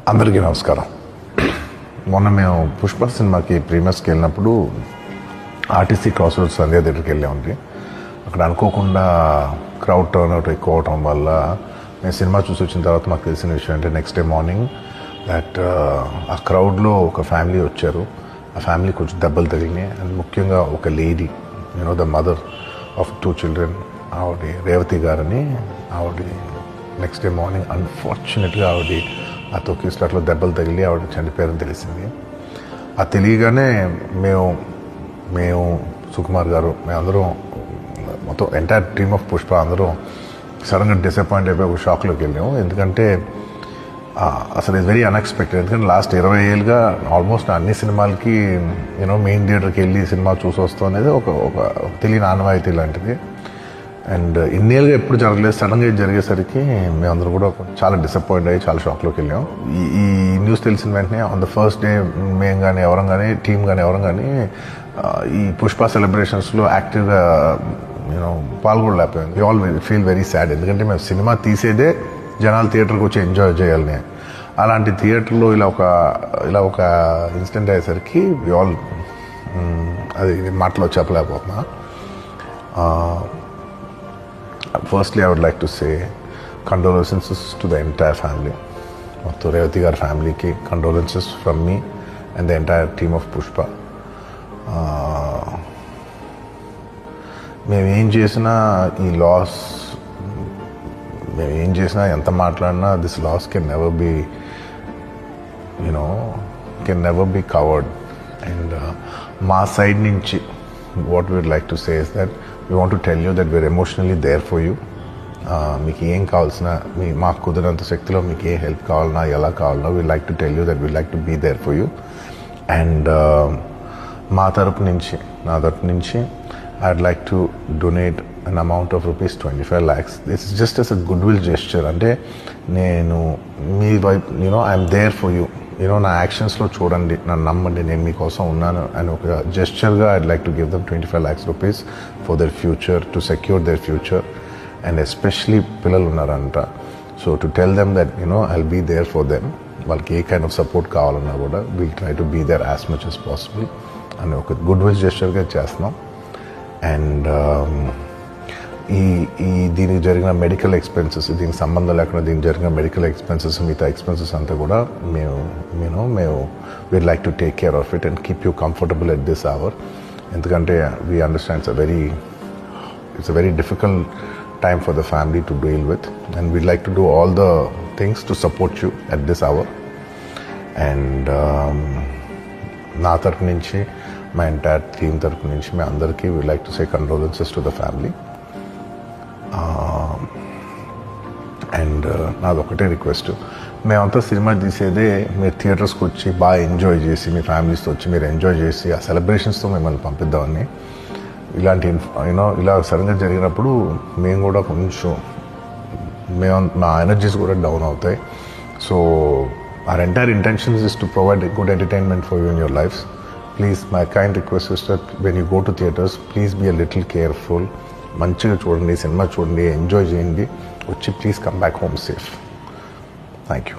అందరికీ నమస్కారం. మొన్న మేము పుష్ప సినిమాకి ప్రీమియర్స్కి వెళ్ళినప్పుడు ఆర్టీసీ క్రాస్ రోడ్స్ సంధ్యా థియేటర్కి వెళ్ళామండి. అక్కడ అనుకోకుండా క్రౌడ్ టర్న్అవుట్ ఎక్కువ అవటం వల్ల మేము సినిమా చూసి వచ్చిన తర్వాత మాకు తెలిసిన విషయం అంటే నెక్స్ట్ డే మార్నింగ్ దట్ ఆ క్రౌడ్లో ఒక ఫ్యామిలీ వచ్చారు. ఆ ఫ్యామిలీ కొంచెం దెబ్బలు తగిలినాయి. అండ్ ముఖ్యంగా ఒక lady, the mother of 2 children, ఆవిడ రేవతి గారని, ఆవిడ నెక్స్ట్ డే మార్నింగ్ అన్ఫార్చునేట్గా ఆవిడ ఆ తొక్కి స్లాట్లో దెబ్బలు తగిలి ఆవిడ చనిపోయారని తెలిసింది. ఆ తెలియగానే మేము సుకుమార్ గారు, మేమందరం మొత్తం ఎంటైర్ టీమ్ ఆఫ్ పుష్ప అందరం సడన్గా డిసప్పాయింట్ అయిపోయి ఒక షాక్లోకి వెళ్ళాము. ఎందుకంటే అసలు ఇది వెరీ అన్ఎక్స్పెక్టెడ్. ఎందుకంటే లాస్ట్ 20 ఏళ్ళుగా ఆల్మోస్ట్ అన్ని సినిమాలకి మెయిన్ థియేటర్కి వెళ్ళి సినిమా చూసి వస్తాం అనేది ఒక తెలియని ఆనవాయితీ లాంటిది. అండ్ ఇన్నేళ్ళుగా ఎప్పుడు జరగలేదు. సడన్గా ఇది జరిగేసరికి మేమందరం కూడా చాలా డిసప్పాయింట్ అయ్యి చాలా షాక్లోకి వెళ్ళాం. ఈ న్యూస్ తెలిసిన వెంటనే ఆన్ ద ఫస్ట్ డే మేము కానీ ఎవరం కానీ టీం కానీ ఎవరం కానీ ఈ పుష్ప సెలబ్రేషన్స్లో యాక్టివ్గా పాల్గొనలేకపోయాం. We all feel very sad. ఎందుకంటే మేము సినిమా తీసేదే జనాలు థియేటర్కి వచ్చి ఎంజాయ్ చేయాలని. అలాంటి థియేటర్లో ఇలా ఒక ఇన్సిడెంట్ అయ్యేసరికి వి ఆల్ అది మాటలో చెప్పలేకపోతున్నా. Firstly, I would like to say condolences to the entire family. మొత్తం రేవతి గారి ఫ్యామిలీకి condolences from me and the entire team of Pushpa. మేము ఏం చేసినా ఈ లాస్, మేము ఏం చేసినా ఎంత మాట్లాడినా this loss can never be covered. And మా సైడ్ నుంచి what we would like to say is that we want to tell you that we're emotionally there for you. మీకు ఏం కావాల్సిన, మాకు కుదిరినంత శక్తిలో మీకు ఏ హెల్ప్ కావాలన్నా ఎలా కావాలన్నా we like to tell you that we like to be there for you. And నా తరపు నుంచి I'd like to donate an amount of rupees 25 lakhs. This is just as a goodwill gesture. అంటే నేను మీ వైపు I'm there for you. నా యాక్షన్స్లో చూడండి, నన్ను నమ్మండి, నేను మీకోసం ఉన్నాను అని ఒక జెస్చర్గా I'd like to give them 25 lakhs rupees for their future, to secure their future. And especially పిల్లలు ఉన్నారంట. So to tell them that I'll be there for them. వాళ్ళకి ఏ కైండ్ ఆఫ్ సపోర్ట్ కావాలన్నా కూడా will try to be there as much as possible అని ఒక good will జెస్చర్గా చేస్తున్నాం. And దీనికి జరిగిన మెడికల్ ఎక్స్పెన్సెస్, దీనికి సంబంధం లేకుండా దీనికి జరిగిన మెడికల్ ఎక్స్పెన్సెస్, మిగతా ఎక్స్పెన్సెస్ అంతా కూడా మేము we'd like to take care of it and keep you comfortable at this hour. ఎందుకంటే we understand it's a very difficult time for the family to deal with. And we'd like to do all the things to support you at this hour. And నా తరపు నుంచి, మా entire team తరపు నుంచి మీ అందరికీ we'd like to say condolences to the family. And నాదొకటే request, మేమంతా సినిమా తీసేదే మీరు థియేటర్స్కి వచ్చి బాగా ఎంజాయ్ చేసి, మీ ఫ్యామిలీస్తో వచ్చి మీరు ఎంజాయ్ చేసి ఆ సెలబ్రేషన్స్తో మిమ్మల్ని పంపిద్దామని. ఇలాంటి ఇలా సడన్గా జరిగినప్పుడు మేము కూడా కొంచెం మా ఎనర్జీస్ కూడా డౌన్ అవుతాయి. So our entire intentions is to provide a good entertainment for you in your lives. Please, my kind request is that when you go to theatres, please be a little careful. మంచిగా చూడండి, cinema చూడండి, enjoy చేయండి, వచ్చి please come back home safe. Thank you.